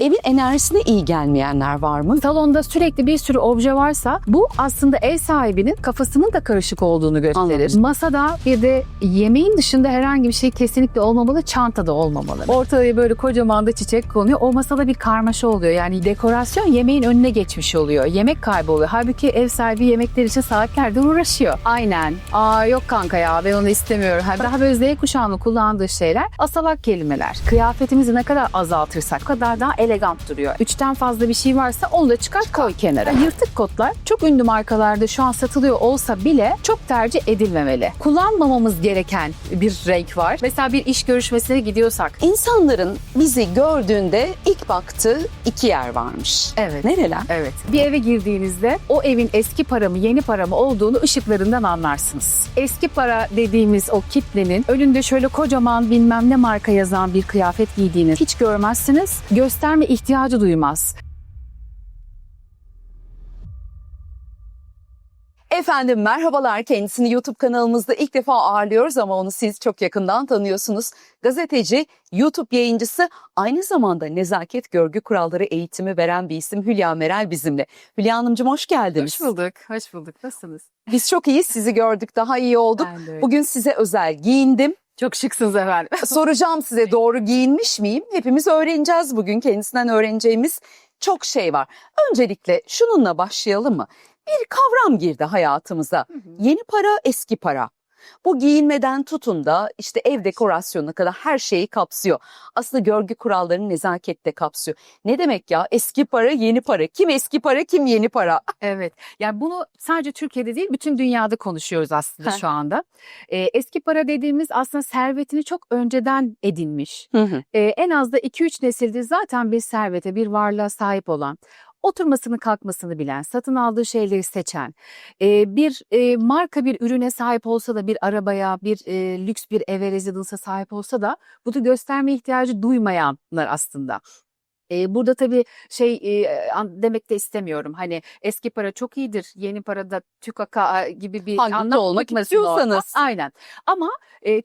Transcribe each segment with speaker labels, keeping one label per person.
Speaker 1: evin enerjisine iyi gelmeyenler var mı?
Speaker 2: Salonda sürekli bir sürü obje varsa bu aslında ev sahibinin kafasının da karışık olduğunu gösterir.
Speaker 1: Anladım.
Speaker 2: Masada bir de yemeğin dışında herhangi bir şey kesinlikle olmamalı, çanta da olmamalı. Ortaya böyle kocaman da çiçek konuyor. O masada bir karmaşa oluyor. Yani dekorasyon yemeğin önüne geçmiş oluyor. Yemek kayboluyor. Halbuki ev sahibi yemekler için saatlerdir uğraşıyor. Aynen. Aa yok kanka ya ben onu istemiyorum. Daha böyle Z kuşağının kullandığı şeyler asalak kelimeler. Kıyafetimizi ne kadar azaltırsak o kadar daha elegant duruyor. 3'ten fazla bir şey varsa onu da çıkar koy kenara. Yırtık kotlar çok ünlü markalarda şu an satılıyor olsa bile çok tercih edilmemeli. Kullanmamamız gereken bir renk var. Mesela bir iş görüşmesine gidiyorsak.
Speaker 1: İnsanların bizi gördüğünde ilk baktığı iki yer varmış.
Speaker 2: Evet.
Speaker 1: Nereler?
Speaker 2: Evet. Bir eve girdiğinizde o evin eski para mı yeni para mı olduğunu ışıklarından anlarsınız. Eski para dediğimiz o kitlenin önünde şöyle kocaman bilmem ne marka yazan bir kıyafet giydiğini hiç görmezsiniz. Gösterme ihtiyacı duymaz.
Speaker 1: Efendim merhabalar, kendisini YouTube kanalımızda ilk defa ağırlıyoruz ama onu siz çok yakından tanıyorsunuz. Gazeteci, YouTube yayıncısı, aynı zamanda nezaket görgü kuralları eğitimi veren bir isim Hülya Meral bizimle. Hülya Hanımcığım hoş geldiniz.
Speaker 2: Hoş bulduk, hoş bulduk. Nasılsınız?
Speaker 1: Biz çok iyiyiz, sizi gördük, daha iyi olduk.
Speaker 2: Ben de öyle.
Speaker 1: Bugün size özel giyindim.
Speaker 2: Çok şıksınız efendim.
Speaker 1: Soracağım size doğru giyinmiş miyim? Hepimiz öğreneceğiz bugün, kendisinden öğreneceğimiz çok şey var. Öncelikle şununla başlayalım mı? Bir kavram girdi hayatımıza. Yeni para, eski para. Bu giyinmeden tutun da işte ev dekorasyonuna kadar her şeyi kapsıyor. Aslında görgü kurallarını nezaket de kapsıyor. Ne demek ya? Eski para, yeni para. Kim eski para, kim yeni para?
Speaker 2: Evet. Yani bunu sadece Türkiye'de değil bütün dünyada konuşuyoruz aslında şu anda. Eski para dediğimiz aslında servetini çok önceden edinmiş. En az da 2-3 nesildir zaten bir servete, bir varlığa sahip olan, oturmasını kalkmasını bilen, satın aldığı şeyleri seçen, bir marka bir ürüne sahip olsa da bir arabaya, bir lüks bir eve rezidansa sahip olsa da bunu gösterme ihtiyacı duymayanlar aslında. Burada tabii demek de istemiyorum. Hani eski para çok iyidir, yeni para da tükaka gibi bir
Speaker 1: Hangisi
Speaker 2: anlam
Speaker 1: olmak
Speaker 2: çıkmasın orada.
Speaker 1: istiyorsanız.
Speaker 2: Aynen. Ama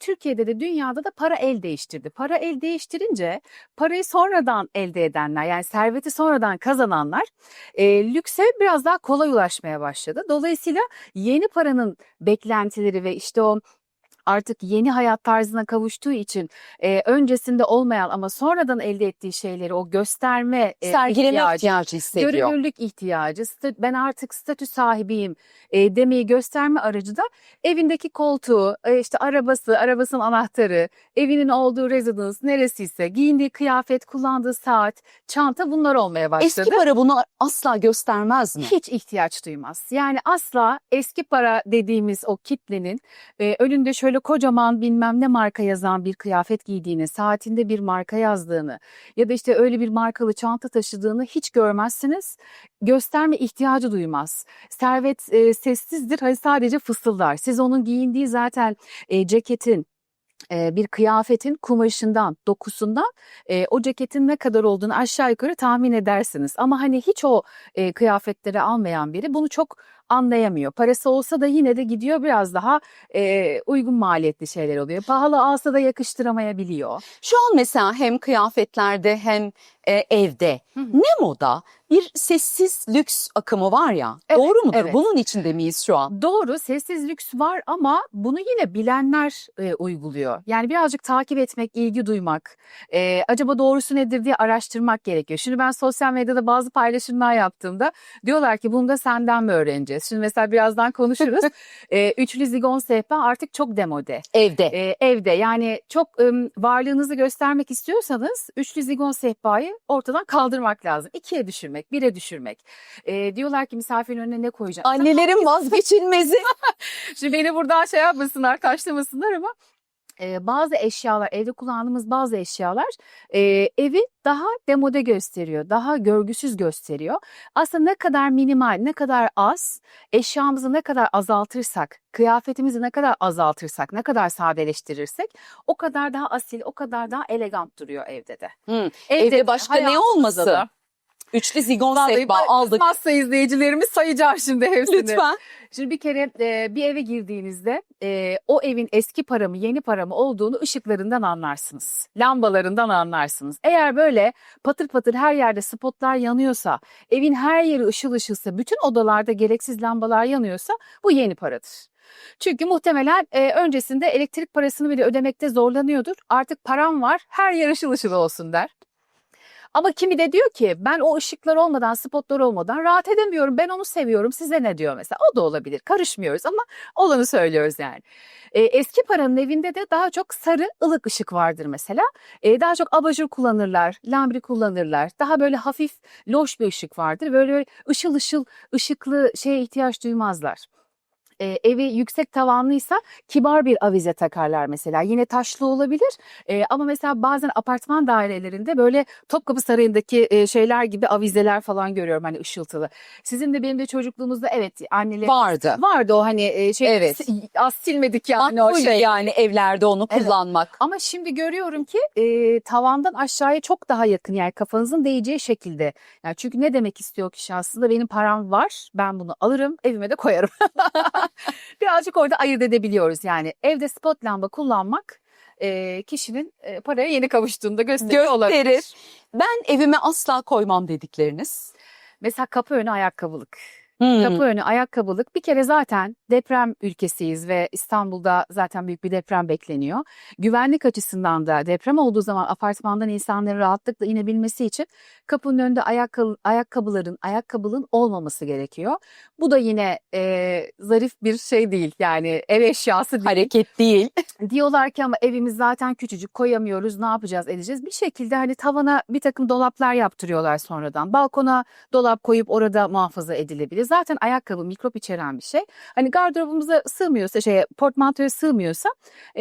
Speaker 2: Türkiye'de de dünyada da para el değiştirdi. Para el değiştirince parayı sonradan elde edenler yani serveti sonradan kazananlar lükse biraz daha kolay ulaşmaya başladı. Dolayısıyla yeni paranın beklentileri ve işte o artık yeni hayat tarzına kavuştuğu için öncesinde olmayan ama sonradan elde ettiği şeyleri o gösterme
Speaker 1: Sergileme ihtiyacı hissediyor.
Speaker 2: görünürlük ihtiyacı, ben artık statü sahibiyim demeyi gösterme aracı da evindeki koltuğu, işte arabasının anahtarı, evinin olduğu residence neresiyse, giyindiği kıyafet, kullandığı saat, çanta bunlar olmaya başladı.
Speaker 1: Eski para bunu asla göstermez mi?
Speaker 2: Hiç ihtiyaç duymaz. Yani asla eski para dediğimiz o kitlenin önünde şöyle kocaman bilmem ne marka yazan bir kıyafet giydiğini, saatinde bir marka yazdığını ya da işte öyle bir markalı çanta taşıdığını hiç görmezsiniz. Gösterme ihtiyacı duymaz. Servet sessizdir, hani sadece fısıldar. Siz onun giyindiği zaten ceketin, bir kıyafetin kumaşından, dokusundan o ceketin ne kadar olduğunu aşağı yukarı tahmin edersiniz. Ama hani hiç o kıyafetleri almayan biri bunu çok anlayamıyor. Parası olsa da yine de gidiyor biraz daha uygun maliyetli şeyler oluyor. Pahalı alsa da yakıştıramayabiliyor.
Speaker 1: Şu an mesela hem kıyafetlerde hem evde ne moda? Bir sessiz lüks akımı var ya.
Speaker 2: Evet,
Speaker 1: doğru mudur?
Speaker 2: evet.
Speaker 1: Bunun içinde miyiz şu an?
Speaker 2: Doğru, sessiz lüks var ama bunu yine bilenler uyguluyor. Yani birazcık takip etmek, ilgi duymak, acaba doğrusu nedir diye araştırmak gerekiyor. Şimdi ben sosyal medyada bazı paylaşımlar yaptığımda diyorlar ki bunu da senden mi öğreneceğiz? Şimdi mesela birazdan konuşuruz. Üçlü zigon sehpa artık çok demode.
Speaker 1: Evde.
Speaker 2: Evde yani çok varlığınızı göstermek istiyorsanız üçlü zigon sehpayı ortadan kaldırmak lazım. 2'ye düşürmek, 1'e düşürmek. Diyorlar ki misafirin önüne ne koyacağım?
Speaker 1: Annelerin vazgeçilmezi.
Speaker 2: Şimdi beni buradan şey yapmasınlar, taşlamasınlar ama bazı eşyalar, evde kullandığımız bazı eşyalar evi daha demode gösteriyor, daha görgüsüz gösteriyor. Aslında ne kadar minimal, ne kadar az, eşyamızı ne kadar azaltırsak, kıyafetimizi ne kadar azaltırsak, ne kadar sadeleştirirsek o kadar daha asil, o kadar daha elegant duruyor evde de.
Speaker 1: Evde başka ne olmasın? Üçlü zigon
Speaker 2: Vallahi
Speaker 1: sehpa aldık.
Speaker 2: kızmazsa izleyicilerimiz sayacağım şimdi hepsini.
Speaker 1: Lütfen.
Speaker 2: Şimdi bir kere bir eve girdiğinizde o evin eski para mı yeni para mı olduğunu ışıklarından anlarsınız. Lambalarından anlarsınız. Eğer böyle patır patır her yerde spotlar yanıyorsa, evin her yeri ışıl ışılsa, bütün odalarda gereksiz lambalar yanıyorsa bu yeni paradır. Çünkü muhtemelen öncesinde elektrik parasını bile ödemekte zorlanıyordur. Artık param var, her yer ışıl ışıl olsun der. Ama kimi de diyor ki ben o ışıklar olmadan, spotlar olmadan rahat edemiyorum. Ben onu seviyorum. Size ne diyor mesela? O da olabilir. Karışmıyoruz ama olanı söylüyoruz yani. Eski paranın evinde de daha çok sarı ılık ışık vardır mesela. Daha çok abajur kullanırlar, lambri kullanırlar. Daha böyle hafif loş bir ışık vardır. Böyle ışıl ışıl ışıklı şeye ihtiyaç duymazlar. Evi yüksek tavanlıysa kibar bir avize takarlar mesela. Yine taşlı olabilir ama mesela bazen apartman dairelerinde böyle Topkapı Sarayı'ndaki şeyler gibi avizeler falan görüyorum hani ışıltılı. Sizin de benim de çocukluğumuzda evet anneler vardı o hani
Speaker 1: Evet.
Speaker 2: az silmedik yani
Speaker 1: Makbul
Speaker 2: o şey.
Speaker 1: yani evlerde onu
Speaker 2: Evet.
Speaker 1: kullanmak.
Speaker 2: Ama şimdi görüyorum ki tavandan aşağıya çok daha yakın yani kafanızın değeceği şekilde. Yani çünkü ne demek istiyor kişi aslında benim param var ben bunu alırım evime de koyarım. Birazcık orada ayırt edebiliyoruz yani evde spot lamba kullanmak kişinin paraya yeni kavuştuğunda gösteriyor olabilir.
Speaker 1: Gösterir. Ben evime asla koymam dedikleriniz.
Speaker 2: Mesela kapı önü ayakkabılık.
Speaker 1: Hmm.
Speaker 2: Kapı önü ayakkabılık bir kere zaten deprem ülkesiyiz ve İstanbul'da zaten büyük bir deprem bekleniyor. Güvenlik açısından da deprem olduğu zaman apartmandan insanların rahatlıkla inebilmesi için kapının önünde ayakkabılığın olmaması gerekiyor. Bu da yine zarif bir şey değil yani ev eşyası değil.
Speaker 1: Hareket değil.
Speaker 2: Diyorlar ki ama evimiz zaten küçücük koyamıyoruz ne yapacağız edeceğiz. Bir şekilde hani tavana bir takım dolaplar yaptırıyorlar sonradan. Balkona dolap koyup orada muhafaza edilebilir. Zaten ayakkabı mikrop içeren bir şey. Hani gardırobumuza sığmıyorsa portmantoya sığmıyorsa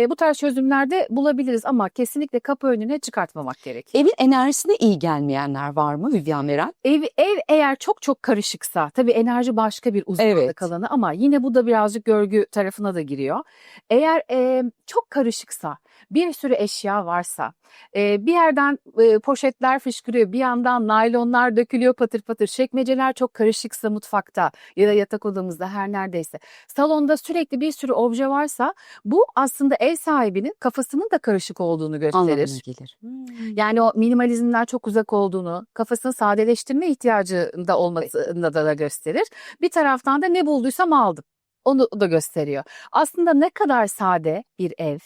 Speaker 2: bu tarz çözümlerde bulabiliriz ama kesinlikle kapı önüne çıkartmamak gerekiyor.
Speaker 1: Evin enerjisine iyi gelmeyenler var mı Vivian Meral?
Speaker 2: Ev eğer çok karışıksa tabii enerji başka bir uzmanlık
Speaker 1: Evet.
Speaker 2: alanı ama yine bu da birazcık görgü tarafına da giriyor. Eğer çok karışıksa bir sürü eşya varsa bir yerden poşetler fışkırıyor bir yandan naylonlar dökülüyor patır patır çekmeceler çok karışıksa mutfakta ya da yatak odamızda her neredeyse salonda sürekli bir sürü obje varsa bu aslında ev sahibinin kafasının da karışık olduğunu gösterir.
Speaker 1: Anlamına gelir.
Speaker 2: Yani o minimalizmden çok uzak olduğunu, kafasını sadeleştirme ihtiyacında olmasını da gösterir. Bir taraftan da ne bulduysam aldım. Onu da gösteriyor. Aslında ne kadar sade bir ev,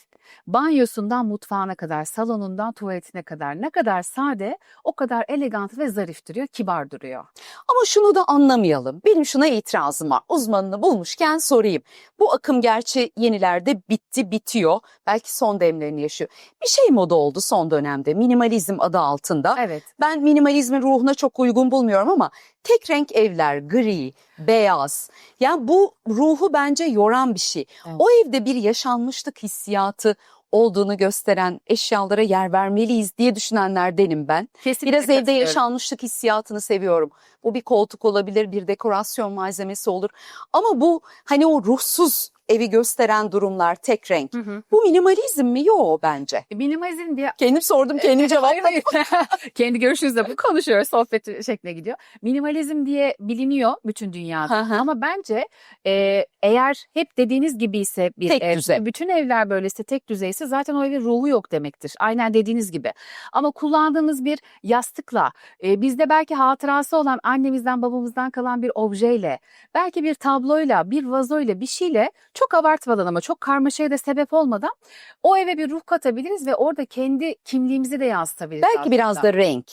Speaker 2: banyosundan mutfağına kadar, salonundan tuvaletine kadar ne kadar sade, o kadar elegant ve zarif duruyor, kibar duruyor.
Speaker 1: Ama şunu da anlamayalım. Benim şuna itirazım var. Uzmanını bulmuşken sorayım. Bu akım gerçi yenilerde bitiyor. Belki son demlerini yaşıyor. Bir şey moda oldu son dönemde minimalizm adı altında.
Speaker 2: Evet.
Speaker 1: Ben minimalizmin ruhuna çok uygun bulmuyorum ama tek renk evler, gri, beyaz. Yani bu ruhu bence yoran bir şey.
Speaker 2: Evet.
Speaker 1: O evde bir yaşanmışlık hissiyatı olduğunu gösteren eşyalara yer vermeliyiz diye düşünenlerdenim ben.
Speaker 2: Kesinlikle
Speaker 1: Biraz evde
Speaker 2: katılıyorum.
Speaker 1: yaşanmışlık hissiyatını seviyorum. Bu bir koltuk olabilir, bir dekorasyon malzemesi olur. Ama bu hani o ruhsuz evi gösteren durumlar tek renk.
Speaker 2: Hı hı.
Speaker 1: Bu minimalizm mi? Yok bence.
Speaker 2: Minimalizm diye
Speaker 1: Kendim sordum, kendim cevapladım.
Speaker 2: Hayır. Kendi görüşünüzle bu konuşuyoruz. Sohbet şekline gidiyor. Minimalizm diye biliniyor bütün dünyada.
Speaker 1: Hı hı.
Speaker 2: Ama bence eğer hep dediğiniz gibi ise bir
Speaker 1: Tek
Speaker 2: ev,
Speaker 1: düze.
Speaker 2: bütün evler böyleyse tek düzeyse zaten o evin ruhu yok demektir. Aynen dediğiniz gibi. Ama kullandığımız bir yastıkla, bizde belki hatırası olan annemizden babamızdan kalan bir objeyle, belki bir tabloyla, bir vazoyla, bir şeyle çok abartmadan ama çok karmaşaya da sebep olmadan o eve bir ruh katabiliriz ve orada kendi kimliğimizi de yansıtabiliriz.
Speaker 1: Belki biraz da renk.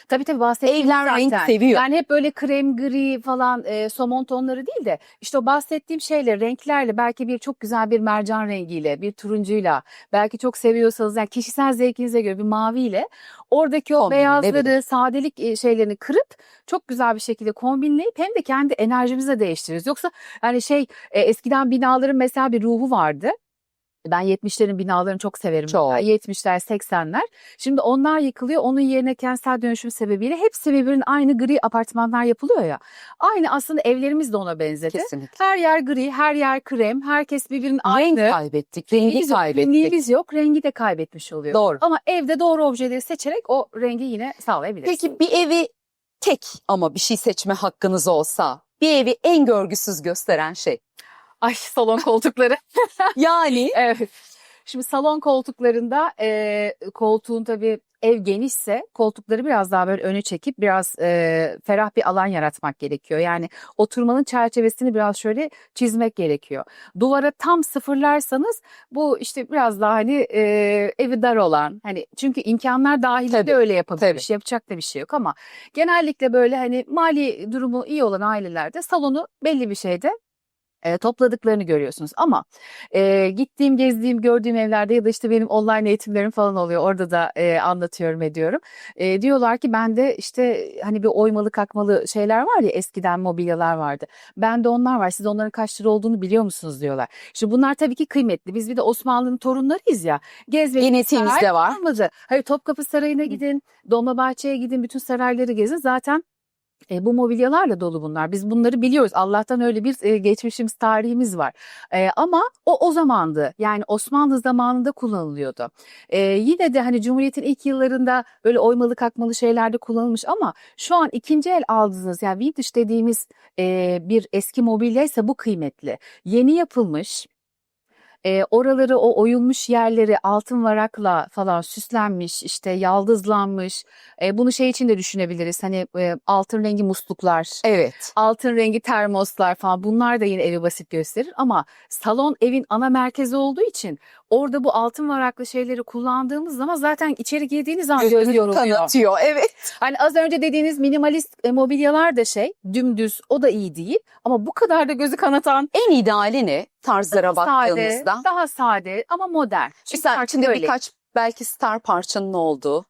Speaker 2: Tabii bahsettiğim
Speaker 1: Evler
Speaker 2: zaten.
Speaker 1: renk seviyor.
Speaker 2: Yani hep böyle krem, gri falan somon tonları değil de işte o bahsettiğim şeyle, renklerle belki bir çok güzel bir mercan rengiyle, bir turuncuyla, belki çok seviyorsanız yani kişisel zevkinize göre bir maviyle oradaki o
Speaker 1: Kombinlenebilir.
Speaker 2: beyazları, sadelik şeylerini kırıp çok güzel bir şekilde kombinleyip hem de kendi enerjimizi de değiştiririz. Yoksa hani eskiden binaların mesela bir ruhu vardı. Ben 70'lerin binalarını çok severim.
Speaker 1: Çok.
Speaker 2: 70'ler, 80'ler. Şimdi onlar yıkılıyor. Onun yerine kentsel dönüşüm sebebiyle hepsi birbirinin aynı gri apartmanlar yapılıyor ya. Aynı aslında evlerimiz de ona benzedi.
Speaker 1: Kesinlikle.
Speaker 2: Her yer gri, her yer krem, herkes birbirinin aynı.
Speaker 1: Renk kaybettik, rengi
Speaker 2: Kimliğimiz yok,
Speaker 1: kaybettik.
Speaker 2: kimliğimiz yok, rengi de kaybetmiş oluyor.
Speaker 1: Doğru.
Speaker 2: Ama evde doğru objeleri seçerek o rengi yine sağlayabiliriz.
Speaker 1: Peki bir evi tek ama bir şey seçme hakkınız olsa bir evi en görgüsüz gösteren şey.
Speaker 2: Ay, salon koltukları.
Speaker 1: Yani
Speaker 2: Evet. Şimdi salon koltuklarında koltuğun tabii ev genişse koltukları biraz daha böyle öne çekip biraz ferah bir alan yaratmak gerekiyor. Yani oturmanın çerçevesini biraz şöyle çizmek gerekiyor. Duvara tam sıfırlarsanız bu işte biraz daha hani evi dar olan, hani çünkü imkanlar dahilinde
Speaker 1: Tabii,
Speaker 2: öyle yapabilir.
Speaker 1: tabii.
Speaker 2: Yapacak da bir şey yok ama genellikle böyle hani mali durumu iyi olan ailelerde salonu belli bir şeyde topladıklarını görüyorsunuz. Ama gittiğim, gezdiğim, gördüğüm evlerde ya da işte benim online eğitimlerim falan oluyor. Orada da anlatıyorum, ediyorum. Diyorlar ki bende işte hani bir oymalı kakmalı şeyler var ya, eskiden mobilyalar vardı. Bende onlar var. Siz onların kaç lira olduğunu biliyor musunuz diyorlar. Şimdi bunlar tabii ki kıymetli. Biz bir de Osmanlı'nın torunlarıyız ya. Gezmek
Speaker 1: genetiğimizde var.
Speaker 2: olmadı. Hayır, Topkapı Sarayı'na gidin, Dolmabahçe'ye gidin, bütün sarayları gezin. Zaten bu mobilyalarla dolu bunlar. Biz bunları biliyoruz. Allah'tan öyle bir geçmişimiz, tarihimiz var. Ama o zamandı. Yani Osmanlı zamanında kullanılıyordu. Yine de hani Cumhuriyet'in ilk yıllarında böyle oymalı kakmalı şeylerde kullanılmış ama şu an ikinci el aldığınız, yani vintage dediğimiz bir eski mobilya ise bu kıymetli. Yeni yapılmış. Oraları, o oyulmuş yerleri altın varakla falan süslenmiş, işte yaldızlanmış. Bunu şey için de düşünebiliriz. Hani altın rengi musluklar,
Speaker 1: Evet.
Speaker 2: altın rengi termoslar falan, bunlar da yine evi basit gösterir. Ama salon evin ana merkezi olduğu için orada bu altın varaklı şeyleri kullandığımız zaman zaten içeri girdiğiniz an göz
Speaker 1: Gözünü
Speaker 2: yoruluyor.
Speaker 1: kanatıyor. Evet.
Speaker 2: Hani az önce dediğiniz minimalist mobilyalar da dümdüz, o da iyi değil. Ama bu kadar da gözü kanatan,
Speaker 1: En ideali ne tarzlara baktığımızda?
Speaker 2: daha sade ama modern. Çünkü
Speaker 1: Mesela
Speaker 2: artık
Speaker 1: içinde
Speaker 2: öyle.
Speaker 1: birkaç belki star parçanın olduğu,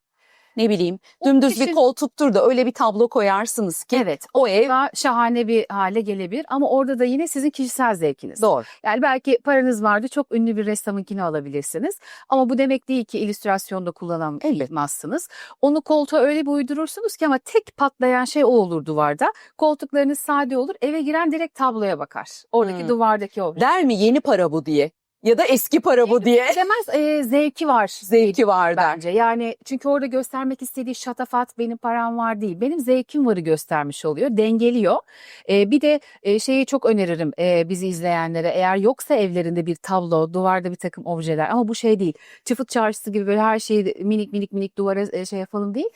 Speaker 1: ne bileyim, dümdüz bir
Speaker 2: düşün-
Speaker 1: koltuktur da öyle bir tablo koyarsınız ki
Speaker 2: Evet,
Speaker 1: o ev
Speaker 2: daha şahane bir hale gelebilir ama orada da yine sizin kişisel zevkiniz.
Speaker 1: doğru.
Speaker 2: Yani belki paranız vardı, çok ünlü bir ressamınkini alabilirsiniz. Ama bu demek değil ki illüstrasyonda kullanamazsınız. Onu koltuğa öyle bir uydurursunuz ki ama tek patlayan şey o olur duvarda. Koltuklarınız sade olur, eve giren direkt tabloya bakar. Oradaki duvardaki obje.
Speaker 1: Der mi yeni para bu diye ya da eski para bu diye
Speaker 2: Demez, zevki var.
Speaker 1: zevki var der.
Speaker 2: Bence. Yani çünkü orada göstermek istediği şatafat, benim param var değil. Benim zevkim varı göstermiş oluyor. Dengeliyor. Bir de şeyi çok öneririm bizi izleyenlere. Eğer yoksa evlerinde bir tablo, duvarda bir takım objeler, ama bu şey değil. Çıfıt çarşısı gibi böyle her şeyi minik duvara şey yapalım değil.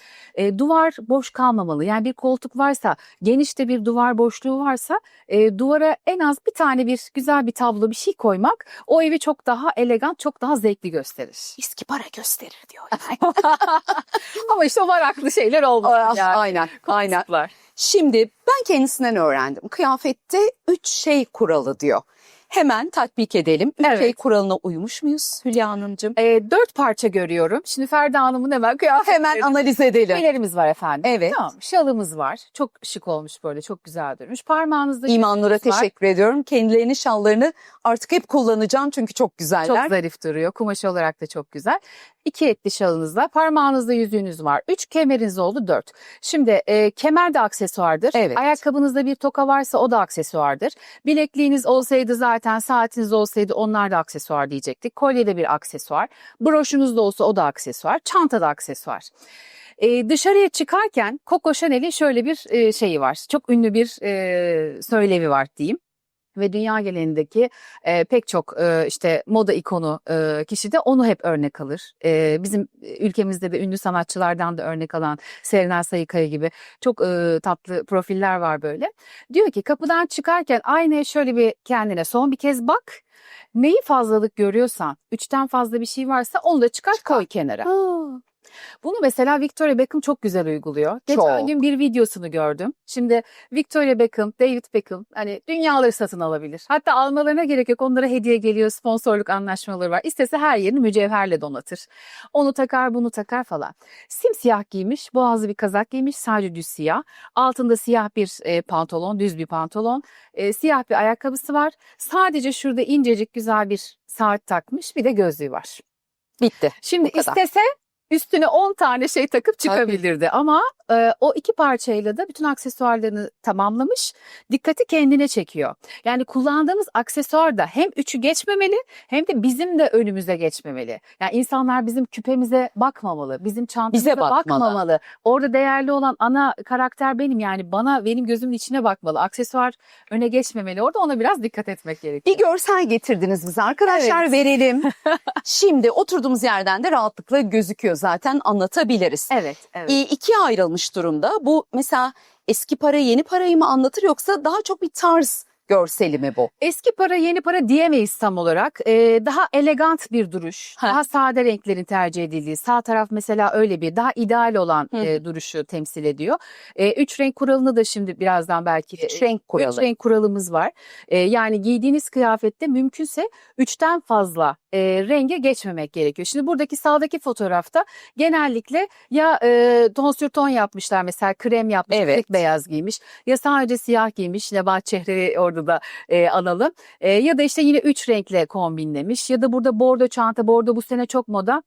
Speaker 2: Duvar boş kalmamalı. Yani bir koltuk varsa, geniş de bir duvar boşluğu varsa duvara en az bir tane bir güzel bir tablo, bir şey koymak o evi çok daha elegant, çok daha zevkli gösterir.
Speaker 1: Eski para gösterir diyor.
Speaker 2: Ama işte o varaklı şeyler olmaz yani.
Speaker 1: Aynen, aynen.
Speaker 2: Koltuklar.
Speaker 1: Şimdi ben kendisinden öğrendim. Kıyafette 3 şey kuralı diyor. Hemen tatbik edelim. 3
Speaker 2: Evet.
Speaker 1: şey kuralına uymuş muyuz Hülya Hanımcığım?
Speaker 2: 4 parça görüyorum. Şimdi Ferda Hanım'ın hemen
Speaker 1: Hemen analiz edelim.
Speaker 2: Şeylerimiz var efendim.
Speaker 1: Evet.
Speaker 2: Tamam, şalımız var. Çok şık olmuş böyle, çok güzel durmuş. Parmağınızda
Speaker 1: İman Nur'a
Speaker 2: yüzüğünüz var.
Speaker 1: teşekkür ediyorum. Kendilerinin şallarını artık hep kullanacağım çünkü çok güzeller.
Speaker 2: Çok zarif duruyor. Kumaş olarak da çok güzel. 2 etli şalınız var. Parmağınızda yüzüğünüz var. 3 kemeriniz oldu, 4. Şimdi kemer de aksesuardır.
Speaker 1: Evet.
Speaker 2: Ayakkabınızda bir toka varsa o da aksesuardır. Bilekliğiniz olsaydı, zaten saatiniz olsaydı, onlar da aksesuar diyecektik. Kolye de bir aksesuar. Broşunuz da olsa o da aksesuar. Çanta da aksesuar. Dışarıya çıkarken Coco Chanel'in şöyle bir şeyi var. Çok ünlü bir söylevi var diyeyim. Ve dünya genelindeki pek çok işte moda ikonu kişi de onu hep örnek alır. Bizim ülkemizde de ünlü sanatçılardan da örnek alan Serenay Sarıkaya gibi çok tatlı profiller var böyle. Diyor ki kapıdan çıkarken aynaya şöyle bir kendine son bir kez bak. Neyi fazlalık görüyorsan, 3'ten fazla bir şey varsa onu da çıkar koy kenara. Bunu mesela Victoria Beckham çok güzel uyguluyor. Geçen
Speaker 1: Çok.
Speaker 2: gün bir videosunu gördüm. Şimdi Victoria Beckham, David Beckham hani dünyaları satın alabilir. Hatta almalarına gerek yok. Onlara hediye geliyor, sponsorluk anlaşmaları var. İstese her yerini mücevherle donatır. Onu takar, bunu takar falan. Simsiyah giymiş, boğazlı bir kazak giymiş, sadece düz siyah. Altında siyah bir pantolon, düz bir pantolon. Siyah bir ayakkabısı var. Sadece şurada incecik güzel bir saat takmış, bir de gözlüğü var.
Speaker 1: Bitti.
Speaker 2: Şimdi
Speaker 1: Bu kadar.
Speaker 2: istese üstüne 10 tane şey takıp çıkabilirdi ama o iki parçayla da bütün aksesuarlarını tamamlamış. Dikkati kendine çekiyor. Yani kullandığımız aksesuar da hem üçü geçmemeli hem de bizim de önümüze geçmemeli. Yani insanlar bizim küpemize bakmamalı, bizim çantamıza
Speaker 1: Bize bakmalı.
Speaker 2: bakmamalı. Orada değerli olan ana karakter benim, yani benim gözümün içine bakmalı. Aksesuar öne geçmemeli. Orada ona biraz dikkat etmek gerekiyor.
Speaker 1: Bir görsel getirdiniz bize arkadaşlar,
Speaker 2: Evet.
Speaker 1: verelim. Şimdi oturduğumuz yerden de rahatlıkla gözüküyor, zaten anlatabiliriz.
Speaker 2: Evet, evet.
Speaker 1: İkiye ayrılmış durumda. Bu mesela eski para yeni parayı mı anlatır, yoksa daha çok bir tarz görseli mi bu?
Speaker 2: Eski para yeni para diyemeyiz tam olarak. Daha elegant bir duruş,
Speaker 1: Ha.
Speaker 2: daha sade renklerin tercih edildiği. Sağ taraf mesela öyle bir daha ideal olan duruşu temsil ediyor. Üç renk kuralını da şimdi birazdan belki.
Speaker 1: Üç renk kuralı.
Speaker 2: Üç renk kuralımız var. Yani giydiğiniz kıyafette mümkünse üçten fazla renge geçmemek gerekiyor. Şimdi buradaki sağdaki fotoğrafta genellikle ya ton sür ton yapmışlar, mesela krem yapmış,
Speaker 1: Evet.
Speaker 2: tek beyaz giymiş, ya sadece siyah giymiş, Nebahat Çehre'yi orada da analım. Ya da işte yine üç renkle kombinlemiş, ya da burada bordo çanta, bordo bu sene çok moda.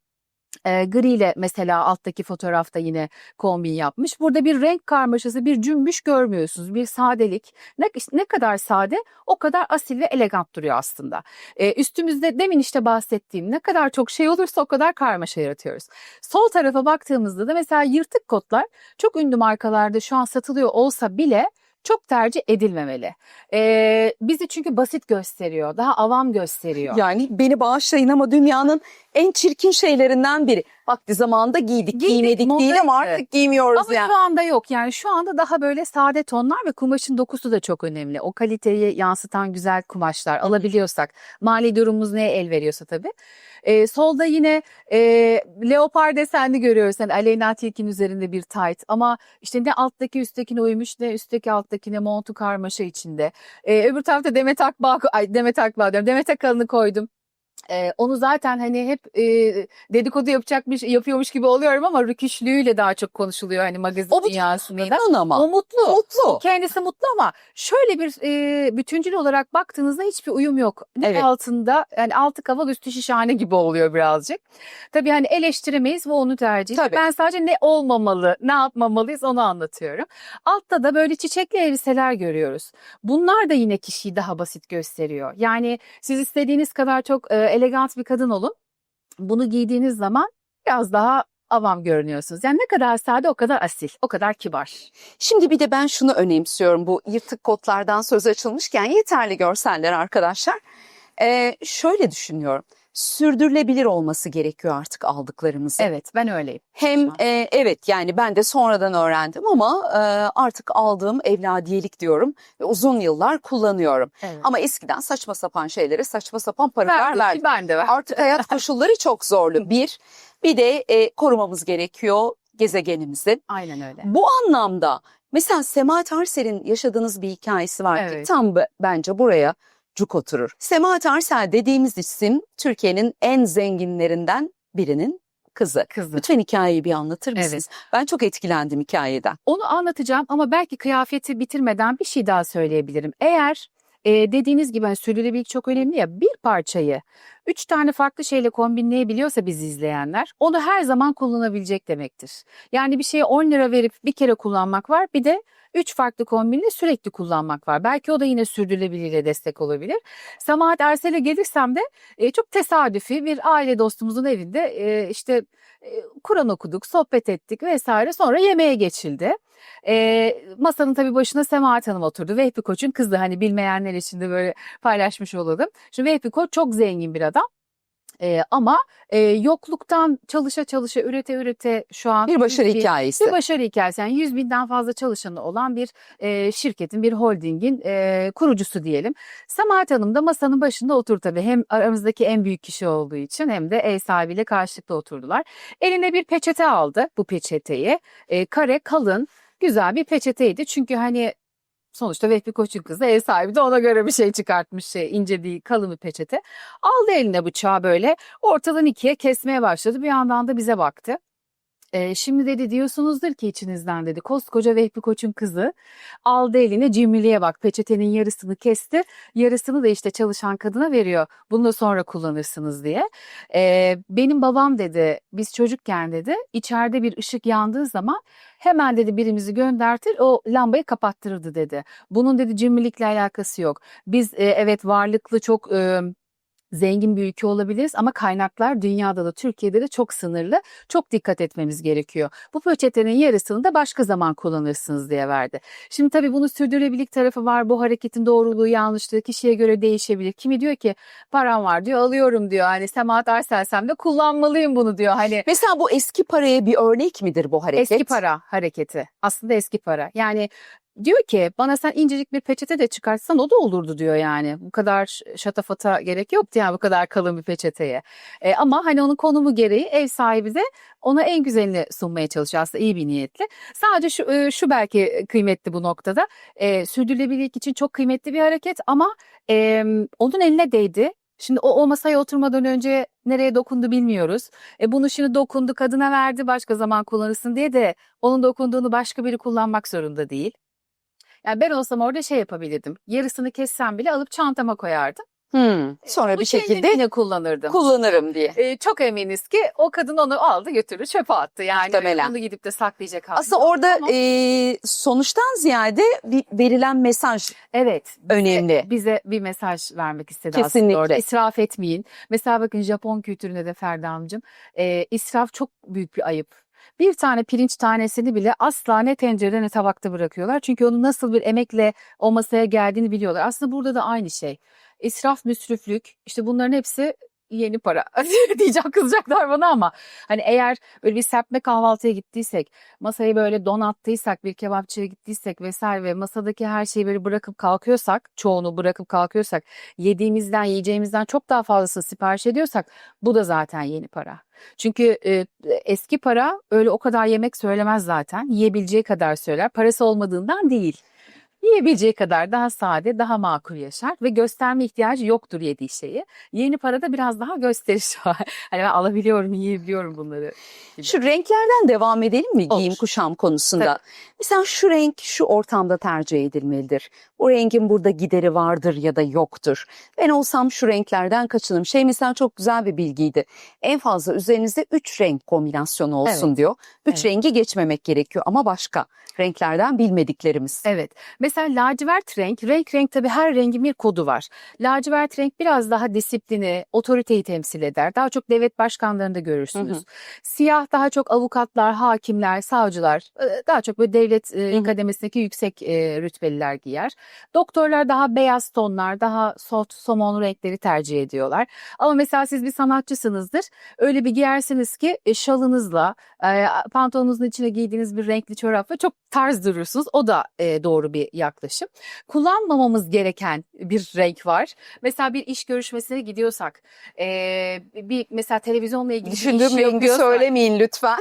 Speaker 2: Gri ile mesela alttaki fotoğrafta yine kombin yapmış. Burada bir renk karmaşası, bir cümbüş görmüyorsunuz. Bir sadelik. Ne kadar sade o kadar asil ve elegant duruyor aslında. Üstümüzde demin işte bahsettiğim ne kadar çok şey olursa o kadar karmaşa yaratıyoruz. Sol tarafa baktığımızda da mesela yırtık kotlar çok ünlü markalarda şu an satılıyor olsa bile çok tercih edilmemeli. Bizi çünkü basit gösteriyor, daha avam gösteriyor.
Speaker 1: Yani beni bağışlayın ama dünyanın en çirkin şeylerinden biri. Vakti zamanında giydik giymedik
Speaker 2: modaydı.
Speaker 1: değil ama artık giymiyoruz
Speaker 2: Ama
Speaker 1: yani.
Speaker 2: şu anda yok, yani şu anda daha böyle sade tonlar ve kumaşın dokusu da çok önemli. O kaliteyi yansıtan güzel kumaşlar alabiliyorsak, mali durumumuz neye el veriyorsa tabii. Solda yine leopar desenli görüyoruz. Yani Aleyna Tilki'nin üzerinde bir tight, ama işte ne alttaki üsttekine uymuş, ne üstteki alttakine, montu karmaşa içinde. Öbür tarafta Demet Akalın'ı koydum. Onu zaten hani hep dedikodu yapıyormuş gibi oluyorum ama rüküşlüğüyle daha çok konuşuluyor hani magazin
Speaker 1: O
Speaker 2: dünyasında da.
Speaker 1: memnun ama.
Speaker 2: O mutlu.
Speaker 1: Mutlu.
Speaker 2: O kendisi mutlu ama şöyle bir bütüncül olarak baktığınızda hiçbir uyum yok. Ne
Speaker 1: Evet.
Speaker 2: altında, yani altı kaval üstü şişhane gibi oluyor birazcık. Tabii hani eleştiremeyiz ve onu tercih.
Speaker 1: Tabii.
Speaker 2: Ben sadece ne olmamalı, ne yapmamalıyız onu anlatıyorum. Altta da böyle çiçekli elbiseler görüyoruz. Bunlar da yine kişiyi daha basit gösteriyor. Yani siz istediğiniz kadar çok elegant bir kadın olun. Bunu giydiğiniz zaman biraz daha avam görünüyorsunuz. Yani ne kadar sade o kadar asil, o kadar kibar.
Speaker 1: Şimdi bir de ben şunu önemsiyorum, bu yırtık kotlardan söz açılmışken yeterli görseller arkadaşlar. Şöyle düşünüyorum, sürdürülebilir olması gerekiyor artık aldıklarımızın.
Speaker 2: Evet, ben öyleyim.
Speaker 1: Hem evet, yani ben de sonradan öğrendim ama artık aldığım evladiyelik diyorum ve uzun yıllar kullanıyorum.
Speaker 2: Evet.
Speaker 1: Ama eskiden saçma sapan şeylere saçma sapan paralar verdim.
Speaker 2: Ben de ver.
Speaker 1: Artık hayat koşulları çok zorlu. Bir de korumamız gerekiyor gezegenimizi.
Speaker 2: Aynen öyle.
Speaker 1: Bu anlamda mesela Semahat Arsel'in yaşadığınız bir hikayesi var ki
Speaker 2: Evet.
Speaker 1: tam bence buraya cuk oturur. Semahat Arsel dediğimiz isim Türkiye'nin en zenginlerinden birinin kızı. Lütfen hikayeyi bir anlatır mısınız? Ben çok etkilendim hikayeden.
Speaker 2: Onu anlatacağım ama belki kıyafeti bitirmeden bir şey daha söyleyebilirim. Eğer dediğiniz gibi hani sürdürülebilirlik çok önemli ya, bir parçayı 3 tane farklı şeyle kombinleyebiliyorsa bizi izleyenler, onu her zaman kullanabilecek demektir. Yani bir şeye 10 lira verip bir kere kullanmak var, bir de 3 farklı kombinle sürekli kullanmak var. Belki o da yine sürdürülebilirliğe destek olabilir. Semahat Ersel'e gelirsem de çok tesadüfi bir aile dostumuzun evinde Kur'an okuduk, sohbet ettik vesaire, sonra yemeğe geçildi. Masanın tabii başına Semahat Hanım oturdu. Vehbi Koç'un kızı, hani bilmeyenler için de böyle paylaşmış olalım. Şimdi Vehbi Koç çok zengin bir adam. Ama yokluktan çalışa ürete şu an
Speaker 1: Bir başarı hikayesi.
Speaker 2: Bir başarı hikayesi. Yani 100.000'den fazla çalışanı olan bir şirketin, bir holdingin kurucusu diyelim. Semahat Hanım da masanın başında otur tabii. Hem aramızdaki en büyük kişi olduğu için hem de ev sahibiyle karşılıklı oturdular. Eline bir peçete aldı, bu peçeteyi. Kare, kalın, güzel bir peçeteydi. Çünkü hani sonuçta Vehbi Koç'un kızı, ev sahibi de ona göre bir şey çıkartmış, ince değil, kalın bir peçete. Aldı eline bıçağı, böyle ortadan ikiye kesmeye başladı. Bir yandan da bize baktı. Şimdi dedi diyorsunuzdur ki içinizden dedi koskoca Vehbi Koç'un kızı aldı eline cimriliğe bak peçetenin yarısını kesti yarısını da işte çalışan kadına veriyor bunu da sonra kullanırsınız diye. Benim babam dedi biz çocukken dedi içeride bir ışık yandığı zaman hemen dedi birimizi göndertir o lambayı kapattırırdı dedi. Bunun dedi cimrilikle alakası yok. Biz evet varlıklı çok zengin bir ülke olabiliriz ama kaynaklar dünyada da Türkiye'de de çok sınırlı. Çok dikkat etmemiz gerekiyor. Bu peçetenin yarısını da başka zaman kullanırsınız diye verdi. Şimdi tabii bunun sürdürülebilirlik tarafı var. Bu hareketin doğruluğu yanlışlığı kişiye göre değişebilir. Kimi diyor ki param var diyor alıyorum diyor. Hani Semahat Arselsem de kullanmalıyım bunu diyor. Hani
Speaker 1: Mesela bu eski paraya bir örnek midir bu hareket?
Speaker 2: eski para hareketi. Aslında eski para. Yani diyor ki bana sen incecik bir peçete de çıkartsan o da olurdu diyor yani. Bu kadar şatafata gerek yoktu yani bu kadar kalın bir peçeteye. Ama hani onun konumu gereği ev sahibi de ona en güzelini sunmaya çalışıyor aslında iyi bir niyetle. Sadece şu belki kıymetli bu noktada. Sürdürülebilirlik için çok kıymetli bir hareket ama onun eline değdi. Şimdi o masaya oturmadan önce nereye dokundu bilmiyoruz. Bunu şimdi dokundu kadına verdi başka zaman kullanırsın diye de onun dokunduğunu başka biri kullanmak zorunda değil. Yani ben olsam orada şey yapabilirdim. Yarısını kessem bile alıp çantama koyardım.
Speaker 1: Sonra
Speaker 2: Bu
Speaker 1: bir şekilde
Speaker 2: yine kullanırdım.
Speaker 1: kullanırım diye.
Speaker 2: Çok eminiz ki o kadın onu aldı götürdü çöpe attı. Yani
Speaker 1: Muhtemelen.
Speaker 2: onu gidip de saklayacak hali
Speaker 1: Aslında
Speaker 2: yok.
Speaker 1: orada
Speaker 2: Ama
Speaker 1: sonuçtan ziyade bir verilen mesaj
Speaker 2: evet
Speaker 1: önemli.
Speaker 2: bize bir mesaj vermek istedi
Speaker 1: Kesinlikle.
Speaker 2: aslında orada. İsraf etmeyin. Mesela bakın Japon kültüründe de Ferda Hanımcığım israf çok büyük bir ayıp. Bir tane pirinç tanesini bile asla ne tencerede ne tabakta bırakıyorlar. Çünkü onun nasıl bir emekle o masaya geldiğini biliyorlar. Aslında burada da aynı şey. İsraf, müsriflük işte bunların hepsi yeni para diyeceğim kızacaklar bana ama hani eğer böyle bir serpme kahvaltıya gittiysek masayı böyle donattıysak bir kebapçıya gittiysek vesaire ve masadaki her şeyi böyle bırakıp kalkıyorsak çoğunu bırakıp kalkıyorsak yediğimizden yiyeceğimizden çok daha fazlasını sipariş ediyorsak bu da zaten yeni para. Çünkü eski para öyle o kadar yemek söylemez zaten yiyebileceği kadar söyler parası olmadığından değil. Yiyebileceği kadar daha sade, daha makul yaşar ve gösterme ihtiyacı yoktur yediği şeyi. Yeni parada biraz daha gösteriş var. Hani ben alabiliyorum, yiyebiliyorum bunları gibi.
Speaker 1: Şu renklerden devam edelim mi giyim
Speaker 2: Olur.
Speaker 1: kuşam konusunda?
Speaker 2: Tabii.
Speaker 1: Mesela şu renk şu ortamda tercih edilmelidir. Bu rengin burada gideri vardır ya da yoktur. Ben olsam şu renklerden kaçınırım. Şey mesela çok güzel bir bilgiydi. En fazla üzerinizde 3 renk kombinasyonu olsun
Speaker 2: Evet.
Speaker 1: diyor. 3
Speaker 2: Evet.
Speaker 1: rengi geçmemek gerekiyor ama başka renklerden bilmediklerimiz.
Speaker 2: Evet. Mesela lacivert renk tabii her rengin bir kodu var. Lacivert renk biraz daha disiplini, otoriteyi temsil eder. Daha çok devlet başkanlarında görürsünüz. Siyah daha çok avukatlar, hakimler, savcılar, daha çok böyle devlet kademesindeki yüksek rütbeliler giyer. Doktorlar daha beyaz tonlar, daha soft somon renkleri tercih ediyorlar. Ama mesela siz bir sanatçısınızdır. Öyle bir giyersiniz ki şalınızla, pantolonunuzun içine giydiğiniz bir renkli çorapla çok tarz durursunuz. O da doğru bir yaklaşım. Kullanmamamız gereken bir renk var. Mesela bir iş görüşmesine gidiyorsak, bir mesela televizyonla ilgili bir iş
Speaker 1: Düşündüğüm rengi
Speaker 2: yapıyorsak,
Speaker 1: söylemeyin lütfen.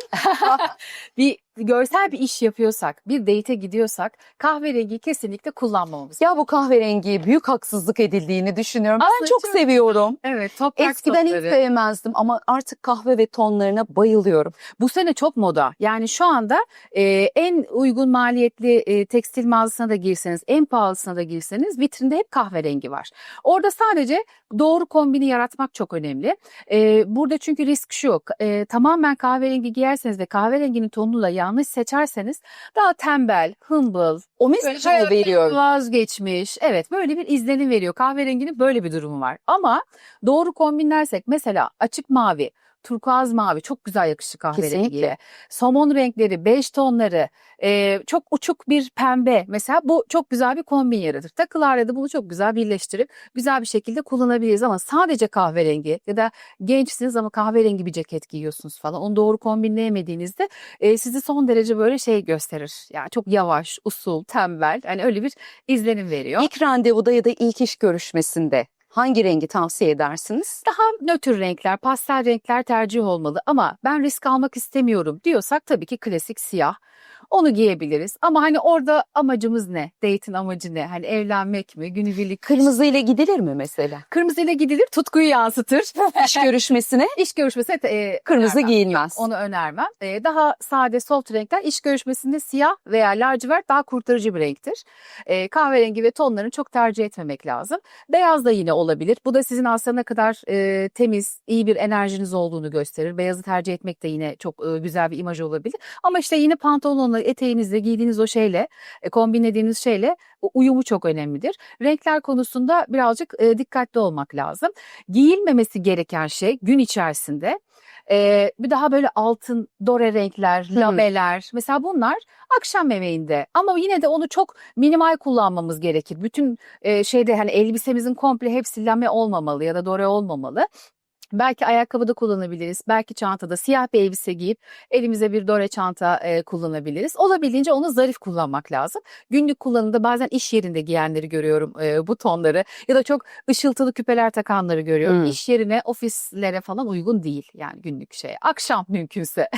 Speaker 2: bir görsel bir iş yapıyorsak, bir date'e gidiyorsak kahverengi kesinlikle kullanmamamız.
Speaker 1: Ya bu kahverengiye büyük haksızlık edildiğini düşünüyorum. Ben
Speaker 2: Aslında
Speaker 1: çok
Speaker 2: çok-
Speaker 1: seviyorum.
Speaker 2: Evet, toprak
Speaker 1: Eskiden hiç
Speaker 2: topları.
Speaker 1: sevmezdim ama artık kahve ve tonlarına bayılıyorum.
Speaker 2: Bu sene çok moda. Yani şu anda en uygun maliyetli tekstil mağazasına da girseniz, en pahalısına da girseniz vitrinde hep kahverengi var. Orada sadece doğru kombini yaratmak çok önemli. Burada çünkü risk şu, tamamen kahverengi giyerseniz ve kahverenginin tonunu da yanlış seçerseniz daha tembel, hımbıl,
Speaker 1: O
Speaker 2: böyle
Speaker 1: mesajı o
Speaker 2: hayattan
Speaker 1: veriyor.
Speaker 2: vazgeçmiş. Evet, böyle bir izlenim veriyor. Kahverenginin böyle bir durumu var. Ama doğru kombinlersek mesela açık mavi, turkuaz mavi çok güzel yakışır kahverengiye.
Speaker 1: Kesinlikle.
Speaker 2: Somon renkleri, bej tonları, çok uçuk bir pembe mesela bu çok güzel bir kombin yaratır. Takılarla da bunu çok güzel birleştirip güzel bir şekilde kullanabiliriz ama sadece kahverengi ya da gençsiniz ama kahverengi bir ceket giyiyorsunuz falan onu doğru kombinleyemediğinizde sizi son derece böyle şey gösterir. Yani çok yavaş, usul, tembel yani öyle bir izlenim veriyor.
Speaker 1: İlk randevuda ya da ilk iş görüşmesinde hangi rengi tavsiye edersiniz?
Speaker 2: Daha nötr renkler, pastel renkler tercih olmalı ama ben risk almak istemiyorum diyorsak tabii ki klasik siyah. onu giyebiliriz. Ama hani orada amacımız ne? Date'in amacı ne? Hani evlenmek mi? Günübirlik.
Speaker 1: Kırmızı ile gidilir mi mesela?
Speaker 2: Kırmızıyla gidilir, tutkuyu yansıtır.
Speaker 1: İş görüşmesine
Speaker 2: İş görüşmesi
Speaker 1: kırmızı
Speaker 2: önermem.
Speaker 1: giyilmez.
Speaker 2: Onu önermem. Daha sade soft renkler iş görüşmesinde siyah veya lacivert daha kurtarıcı bir renktir. Kahverengi ve tonlarını çok tercih etmemek lazım. Beyaz da yine olabilir. Bu da sizin aslında ne kadar temiz, iyi bir enerjiniz olduğunu gösterir. Beyazı tercih etmek de yine çok güzel bir imaj olabilir. Ama işte yine pantolonla, eteğinizle, giydiğiniz o şeyle, kombinlediğiniz şeyle uyumu çok önemlidir. Renkler konusunda birazcık dikkatli olmak lazım. Giyilmemesi gereken şey gün içerisinde bir daha böyle altın, dore renkler, lameler. Mesela bunlar akşam yemeğinde. Ama yine de onu çok minimal kullanmamız gerekir. Bütün şeyde hani elbisemizin komple hepsi lame olmamalı ya da dore olmamalı. Belki ayakkabıda kullanabiliriz. Belki çantada siyah bir elbise giyip elimize bir dore çanta kullanabiliriz. Olabildiğince onu zarif kullanmak lazım. Günlük kullanımda bazen iş yerinde giyenleri görüyorum bu tonları. Ya da çok ışıltılı küpeler takanları görüyorum. İş yerine, ofislere falan uygun değil. Yani günlük şey. Akşam mümkünse.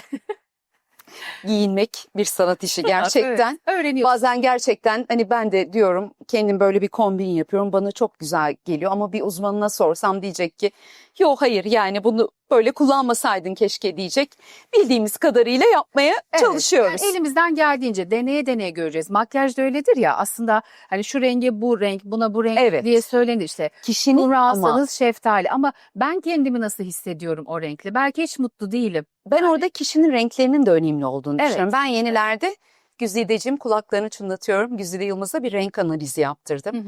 Speaker 1: Giyinmek bir sanat işi gerçekten.
Speaker 2: Evet, öğreniyoruz.
Speaker 1: Bazen gerçekten hani ben de diyorum kendim böyle bir kombin yapıyorum. Bana çok güzel geliyor ama bir uzmanına sorsam diyecek ki yok hayır yani bunu böyle kullanmasaydın keşke diyecek. Bildiğimiz kadarıyla yapmaya çalışıyoruz.
Speaker 2: Yani elimizden geldiğince deneye deneye göreceğiz. Makyaj da öyledir ya aslında hani şu renge bu renk, buna bu renk diye söylenir işte.
Speaker 1: Kişinin
Speaker 2: Kumralsanız şeftali ama ben kendimi nasıl hissediyorum o renkle? Belki hiç mutlu değilim.
Speaker 1: Ben orada kişinin renklerinin de önemli olduğunu
Speaker 2: Evet.
Speaker 1: düşünüyorum. Ben yenilerde Güzideciğim kulaklarını çınlatıyorum. Güzide Yılmaz'a bir renk analizi yaptırdım.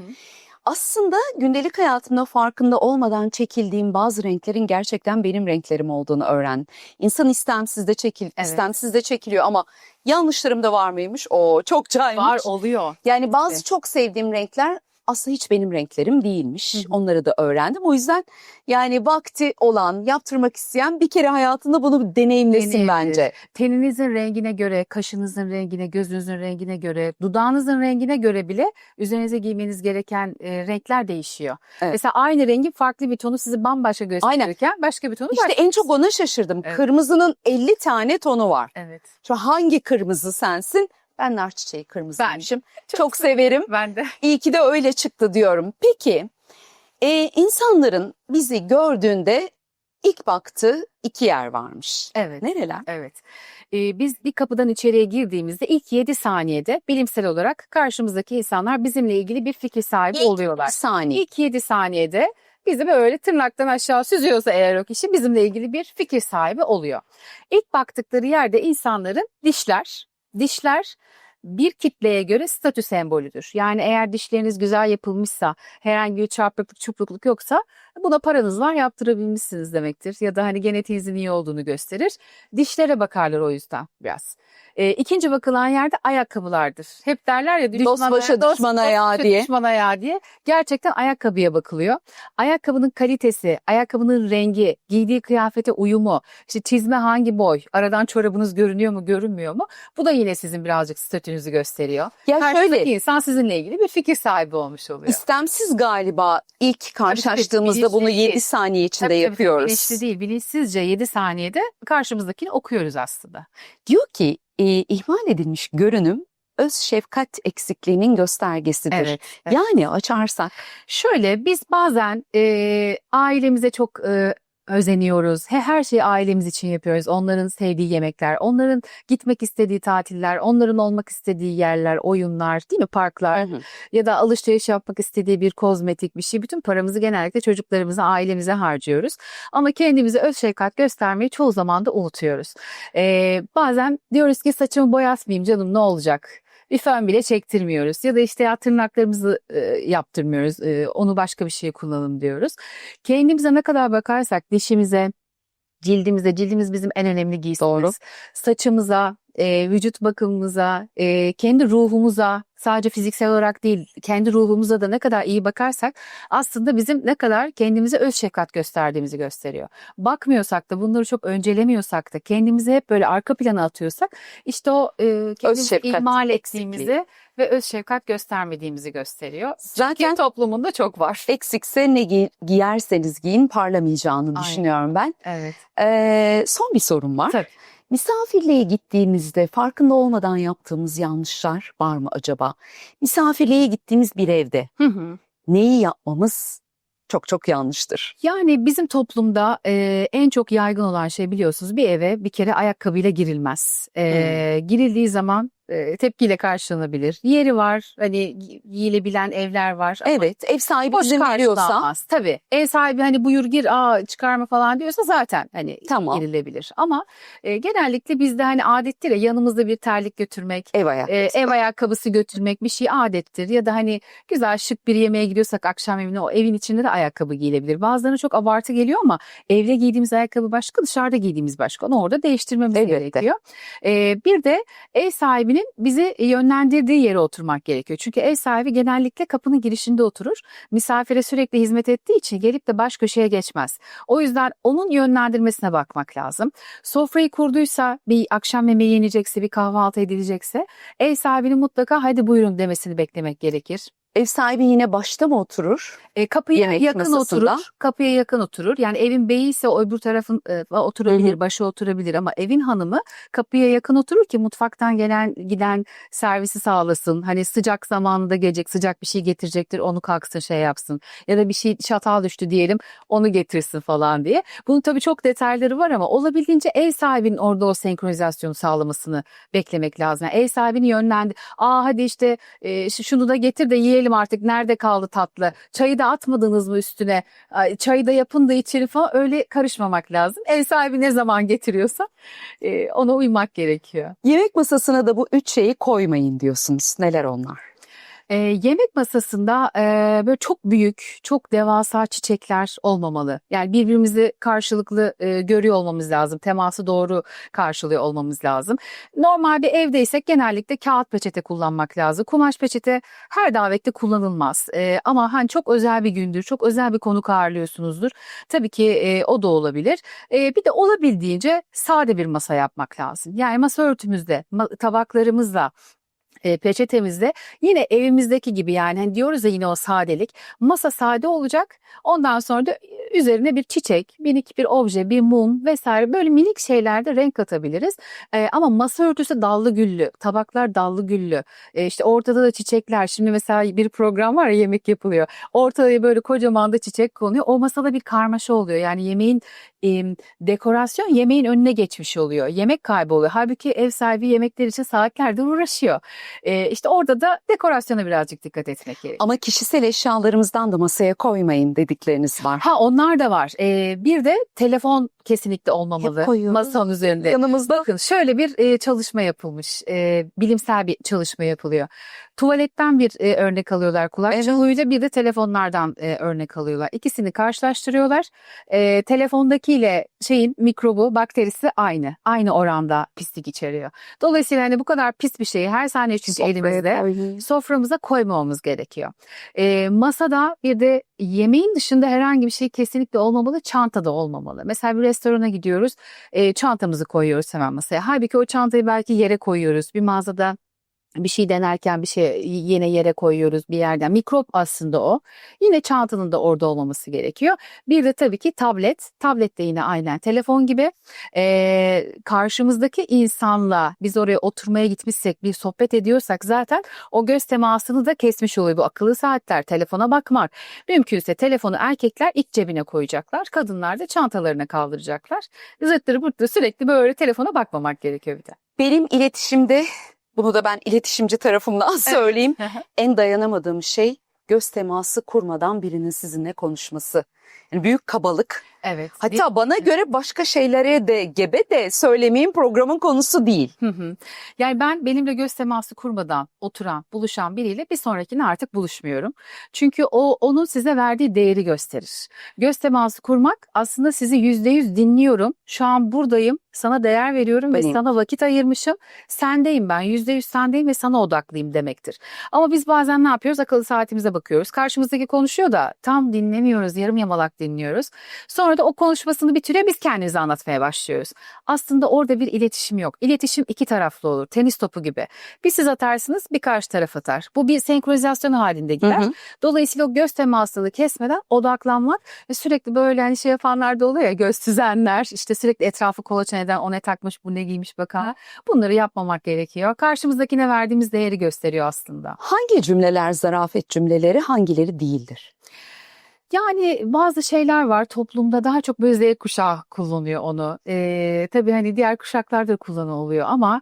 Speaker 1: Aslında gündelik hayatımda farkında olmadan çekildiğim bazı renklerin gerçekten benim renklerim olduğunu öğrendim. İnsan istemsiz de istemsiz de çekiliyor ama yanlışlarım da var mıymış? O çokçaymış.
Speaker 2: Var oluyor.
Speaker 1: Yani bazı çok sevdiğim renkler aslında hiç benim renklerim değilmiş. Onları da öğrendim. O yüzden yani vakti olan, yaptırmak isteyen bir kere hayatında bunu deneyimlesin bence.
Speaker 2: Teninizin rengine göre, kaşınızın rengine, gözünüzün rengine göre, dudağınızın rengine göre bile üzerinize giymeniz gereken renkler değişiyor.
Speaker 1: Evet.
Speaker 2: Mesela aynı rengin farklı bir tonu sizi bambaşka gösterirken başka bir tonu
Speaker 1: İşte en çok ona şaşırdım.
Speaker 2: Evet.
Speaker 1: Kırmızının 50 tane tonu var.
Speaker 2: Evet.
Speaker 1: Şu hangi kırmızı sensin? Ben nar çiçeği kırmızıymışım. Çok severim.
Speaker 2: Ben de.
Speaker 1: İyi ki de öyle çıktı diyorum. Peki insanların bizi gördüğünde ilk baktığı iki yer varmış.
Speaker 2: Evet.
Speaker 1: Nereler?
Speaker 2: Evet. Biz bir kapıdan içeriye girdiğimizde ilk 7 saniyede bilimsel olarak karşımızdaki insanlar bizimle ilgili bir fikir sahibi oluyorlar.
Speaker 1: Saniye.
Speaker 2: İlk 7 saniyede bizi böyle tırnaktan aşağı süzüyorsa eğer o kişi bizimle ilgili bir fikir sahibi oluyor. İlk baktıkları yerde insanların dişler bir kitleye göre statü sembolüdür. Yani eğer dişleriniz güzel yapılmışsa, herhangi bir çarpıklık, çupukluk yoksa buna paranız var yaptırabilmişsiniz demektir. Ya da hani genetiğinizin iyi olduğunu gösterir. Dişlere bakarlar o yüzden biraz. İkinci bakılan yerde ayakkabılardır. Hep derler ya
Speaker 1: Dost başa düşman ayağı diye.
Speaker 2: Düşman ayağı diye. Gerçekten ayakkabıya bakılıyor. Ayakkabının kalitesi, ayakkabının rengi, giydiği kıyafete uyumu, işte çizme hangi boy, aradan çorabınız görünüyor mu, görünmüyor mu? Bu da yine sizin birazcık statünüzü gösteriyor.
Speaker 1: Ya
Speaker 2: Karşıdaki
Speaker 1: şöyle
Speaker 2: insan sizinle ilgili bir fikir sahibi olmuş oluyor.
Speaker 1: istemsiz galiba ilk karşılaştığımızda bunu 7 saniye içinde
Speaker 2: Tabii,
Speaker 1: yapıyoruz.
Speaker 2: bilinçli değil, bilinçsizce 7 saniyede karşımızdakini okuyoruz aslında.
Speaker 1: Diyor ki ihmal edilmiş görünüm öz şefkat eksikliğinin göstergesidir.
Speaker 2: Evet.
Speaker 1: Yani açarsak.
Speaker 2: Şöyle biz bazen ailemize çok özeniyoruz. Her şeyi ailemiz için yapıyoruz. Onların sevdiği yemekler, onların gitmek istediği tatiller, onların olmak istediği yerler, oyunlar, değil mi? Parklar ya da alışveriş yapmak istediği bir kozmetik bir şey. Bütün paramızı genellikle çocuklarımıza, ailemize harcıyoruz. Ama kendimize öz şefkat göstermeyi çoğu zaman da unutuyoruz. Bazen diyoruz ki saçımı boyatmayayım canım ne olacak? Bir fön bile çektirmiyoruz ya da işte ya tırnaklarımızı yaptırmıyoruz, onu başka bir şeye kullanalım diyoruz. Kendimize ne kadar bakarsak dişimize, cildimize, cildimiz bizim en önemli giysimiz. Saçımıza, vücut bakımımıza, kendi ruhumuza, sadece fiziksel olarak değil, kendi ruhumuza da ne kadar iyi bakarsak aslında bizim ne kadar kendimize öz şefkat gösterdiğimizi gösteriyor. Bakmıyorsak da bunları çok öncelemiyorsak da kendimizi hep böyle arka plana atıyorsak işte o kendimizi ihmal ettiğimizi ve öz şefkat göstermediğimizi gösteriyor.
Speaker 1: Zaten
Speaker 2: Türkiye toplumunda çok var.
Speaker 1: eksikse ne giyerseniz giyin parlamayacağını düşünüyorum ben.
Speaker 2: Evet.
Speaker 1: Son bir sorum var.
Speaker 2: Tabii.
Speaker 1: Misafirliğe gittiğimizde farkında olmadan yaptığımız yanlışlar var mı acaba? Misafirliğe gittiğimiz bir evde
Speaker 2: Hı hı.
Speaker 1: neyi yapmamız çok çok yanlıştır?
Speaker 2: Yani bizim toplumda en çok yaygın olan şey biliyorsunuz bir eve bir kere ayakkabıyla girilmez. Girildiği zaman tepkiyle karşılanabilir. Yeri var hani giyilebilen evler var ama
Speaker 1: Evet, ev sahibi
Speaker 2: boş
Speaker 1: izin veriyorsa
Speaker 2: karşılanmaz. Tabii ev sahibi hani buyur gir çıkarma falan diyorsa zaten hani
Speaker 1: tamam,
Speaker 2: girilebilir. Ama genellikle bizde hani adettir ya yanımızda bir terlik götürmek.
Speaker 1: ev ayakkabısı.
Speaker 2: Ev ayakkabısı götürmek bir şey adettir ya da hani güzel şık bir yemeğe gidiyorsak akşam evine o evin içinde de ayakkabı giyilebilir. Bazılarına çok abartı geliyor ama evde giydiğimiz ayakkabı başka dışarıda giydiğimiz başka onu orada değiştirmemiz
Speaker 1: Elbette.
Speaker 2: gerekiyor. Bir de ev sahibinin bizi yönlendirdiği yere oturmak gerekiyor. Çünkü ev sahibi genellikle kapının girişinde oturur. Misafire sürekli hizmet ettiği için gelip de baş köşeye geçmez. O yüzden onun yönlendirmesine bakmak lazım. Sofrayı kurduysa bir akşam yemeği yenecekse bir kahvaltı edilecekse ev sahibinin mutlaka hadi buyurun demesini beklemek gerekir.
Speaker 1: Ev sahibi yine başta mı oturur?
Speaker 2: Kapıya
Speaker 1: Yemek
Speaker 2: yakın
Speaker 1: masasında.
Speaker 2: oturur. Kapıya yakın oturur. Yani evin beyi ise o öbür tarafın oturabilir,
Speaker 1: Hı hı.
Speaker 2: başı oturabilir ama evin hanımı kapıya yakın oturur ki mutfaktan gelen giden servisi sağlasın. Hani sıcak zamanında gelecek, sıcak bir şey getirecektir. Onu kalksın şey yapsın. Ya da bir şey çatal düştü diyelim, onu getirsin falan diye. Bunun tabii çok detayları var ama olabildiğince ev sahibinin orada o senkronizasyonu sağlamasını beklemek lazım. Yani ev sahibini yönlendir. Hadi işte şunu da getir de yiyelim artık. Nerede kaldı tatlı? Çayı da atmadınız mı üstüne? Çayı da yapın da içelim falan. Öyle karışmamak lazım. Ev sahibi ne zaman getiriyorsa ona uymak gerekiyor.
Speaker 1: Yemek masasına da bu 3 şeyi koymayın diyorsunuz. Neler onlar?
Speaker 2: Yemek masasında böyle çok büyük, çok devasa çiçekler olmamalı. Yani birbirimizi karşılıklı görüyor olmamız lazım. Teması doğru karşılıyor olmamız lazım. Normal bir evdeysek genellikle kağıt peçete kullanmak lazım. Kumaş peçete her davette kullanılmaz. Ama hani çok özel bir gündür, çok özel bir konuk ağırlıyorsunuzdur. Tabii ki o da olabilir. Bir de olabildiğince sade bir masa yapmak lazım. Yani masa örtümüzde, tabaklarımızla, peçetemizde yine evimizdeki gibi yani hani diyoruz ya yine o sadelik. Masa sade olacak. Ondan sonra da üzerine bir çiçek, minik bir obje, bir mum vesaire böyle minik şeylerde renk katabiliriz. Ama masa örtüsü dallı güllü, tabaklar dallı güllü. İşte ortada da çiçekler. Şimdi mesela bir program var ya yemek yapılıyor. Ortaya böyle kocaman da çiçek konuyor. O masada bir karmaşa oluyor. Yani yemeğin dekorasyon yemeğin önüne geçmiş oluyor. Yemek kayboluyor. Halbuki ev sahibi yemekler için saatlerdir uğraşıyor. İşte orada da dekorasyona birazcık dikkat etmek gerekiyor.
Speaker 1: Ama kişisel eşyalarımızdan da masaya koymayın dedikleriniz var.
Speaker 2: Onlar da var. Bir de telefon kesinlikle olmamalı
Speaker 1: Hep koyuyoruz.
Speaker 2: masanın üzerinde.
Speaker 1: Yanımızda.
Speaker 2: Bakın şöyle bir çalışma yapılmış. Bilimsel bir çalışma yapılıyor. Tuvaletten bir örnek alıyorlar kulak
Speaker 1: Evet.
Speaker 2: çubuğuyla bir de telefonlardan örnek alıyorlar. İkisini karşılaştırıyorlar. Telefondakiyle şeyin mikrobu, bakterisi aynı. Aynı oranda pislik içeriyor. Dolayısıyla hani bu kadar pis bir şeyi her saniye çünkü
Speaker 1: Sofraya
Speaker 2: elimizde
Speaker 1: koymayın.
Speaker 2: soframıza koymamamız gerekiyor. Masada bir de yemeğin dışında herhangi bir şey kesinlikle olmamalı, çantada olmamalı. Mesela bir restorana gidiyoruz, çantamızı koyuyoruz hemen masaya. Halbuki o çantayı belki yere koyuyoruz. Bir mağazada bir şey denerken bir şey yine yere koyuyoruz bir yerden. Mikrop aslında o. Yine çantanın da orada olmaması gerekiyor. Bir de tabii ki tablet. Tablet de yine aynen telefon gibi. Karşımızdaki insanla biz oraya oturmaya gitmişsek bir sohbet ediyorsak zaten o göz temasını da kesmiş oluyor. Bu akıllı saatler, telefona bakmak. Mümkünse telefonu erkekler iç cebine koyacaklar. Kadınlar da çantalarına kaldıracaklar. Zıttırı pırttırı sürekli böyle telefona bakmamak gerekiyor bir de.
Speaker 1: Benim iletişimde, bunu da ben iletişimci tarafımdan söyleyeyim. En dayanamadığım şey göz teması kurmadan birinin sizinle konuşması. Yani büyük kabalık.
Speaker 2: Evet.
Speaker 1: Hatta bana göre başka şeylere de gebe de söylemeyeyim, programın konusu değil.
Speaker 2: Yani ben benimle göz teması kurmadan oturan, buluşan biriyle bir sonrakine artık buluşmuyorum. Çünkü o onun size verdiği değeri gösterir. Göz teması kurmak aslında sizi %100 dinliyorum. Şu an buradayım, sana değer veriyorum ve sana vakit ayırmışım. Sendeyim ben, %100 sendeyim ve sana odaklıyım demektir. Ama biz bazen ne yapıyoruz? Akıllı saatimize bakıyoruz. Karşımızdaki konuşuyor da tam dinlemiyoruz, yarım yamalak yamalak dinliyoruz. Sonra da o konuşmasını bitiriyor, biz kendimize anlatmaya başlıyoruz. Aslında orada bir iletişim yok. İletişim iki taraflı olur. Tenis topu gibi. Bir siz atarsınız, bir karşı taraf atar. Bu bir senkronizasyon halinde gider.
Speaker 1: Hı hı.
Speaker 2: Dolayısıyla o göz temasını kesmeden odaklanmak ve sürekli böyle hani şey yapanlar da oluyor ya, göz süzenler, işte sürekli etrafı kolaçan eden, o ne takmış, bu ne giymiş bakan. Bunları yapmamak gerekiyor. Karşımızdakine verdiğimiz değeri gösteriyor aslında.
Speaker 1: Hangi cümleler zarafet cümleleri, hangileri değildir?
Speaker 2: Yani bazı şeyler var toplumda, daha çok böyle Z kuşağı kullanıyor onu. Tabii hani diğer kuşaklarda da kullanılıyor ama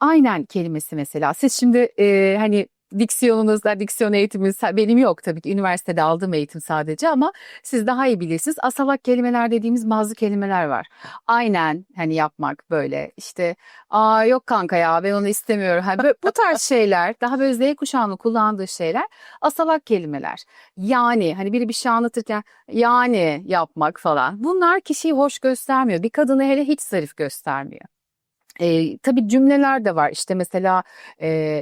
Speaker 2: aynen kelimesi mesela. Siz şimdi hani diksiyonunuzda, diksiyon eğitiminiz benim yok tabii ki, üniversitede aldığım eğitim sadece, ama siz daha iyi bilirsiniz. Asalak kelimeler dediğimiz bazı kelimeler var. Aynen hani yapmak, böyle işte aa yok kanka ya ben onu istemiyorum. Hani bu tarz şeyler, daha böyle Z kuşağının kullandığı şeyler asalak kelimeler. Yani hani biri bir şey anlatırken yani yapmak falan. Bunlar kişiyi hoş göstermiyor. Bir kadını hele hiç zarif göstermiyor. Tabii cümleler de var işte mesela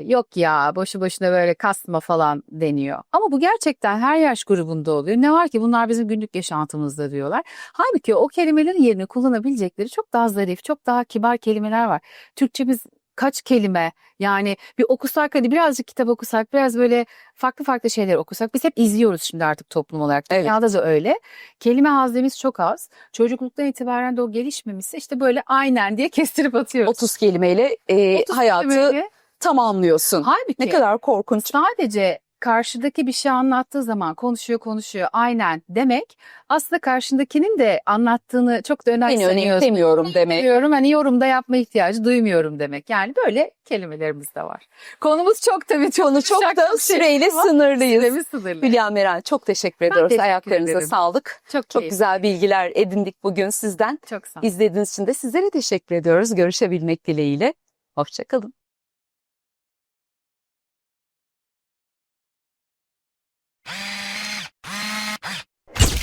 Speaker 2: yok ya boşu boşuna böyle kasma falan deniyor. Ama bu gerçekten her yaş grubunda oluyor. Ne var ki bunlar bizim günlük yaşantımızda diyorlar. Halbuki o kelimelerin yerine kullanabilecekleri çok daha zarif, çok daha kibar kelimeler var. Türkçemiz kaç kelime, yani bir okusak, hadi birazcık kitap okusak, biraz böyle farklı farklı şeyler okusak. Biz hep izliyoruz şimdi artık toplum olarak.
Speaker 1: Evet.
Speaker 2: Dünyada da öyle. Kelime haznemiz çok az. Çocukluktan itibaren de o gelişmemişse işte böyle aynen diye kestirip atıyoruz.
Speaker 1: 30 kelimeyle
Speaker 2: 30
Speaker 1: hayatı
Speaker 2: kelimeyle.
Speaker 1: tamamlıyorsun.
Speaker 2: Halbuki
Speaker 1: Ne kadar korkunç.
Speaker 2: sadece karşıdaki bir şey anlattığı zaman konuşuyor aynen demek, aslında karşındakinin de anlattığını çok da
Speaker 1: Beni
Speaker 2: önemsemiyorsun.
Speaker 1: önemsemiyorum demek.
Speaker 2: Diyorum hani yorumda yapma ihtiyacı duymuyorum demek. Yani böyle kelimelerimiz de var. Konumuz çok tabii,
Speaker 1: Konu çok da süreyle sınırlıyız.
Speaker 2: Süremiz sınırlı.
Speaker 1: Hülya Meral, çok teşekkür ediyoruz.
Speaker 2: teşekkür
Speaker 1: Ayaklarınıza
Speaker 2: ederim.
Speaker 1: sağlık.
Speaker 2: Çok
Speaker 1: Çok
Speaker 2: keyifli.
Speaker 1: güzel bilgiler edindik bugün sizden.
Speaker 2: Çok sağ olun.
Speaker 1: İzlediğiniz için de sizlere teşekkür ediyoruz. Görüşebilmek dileğiyle. Hoşça kalın.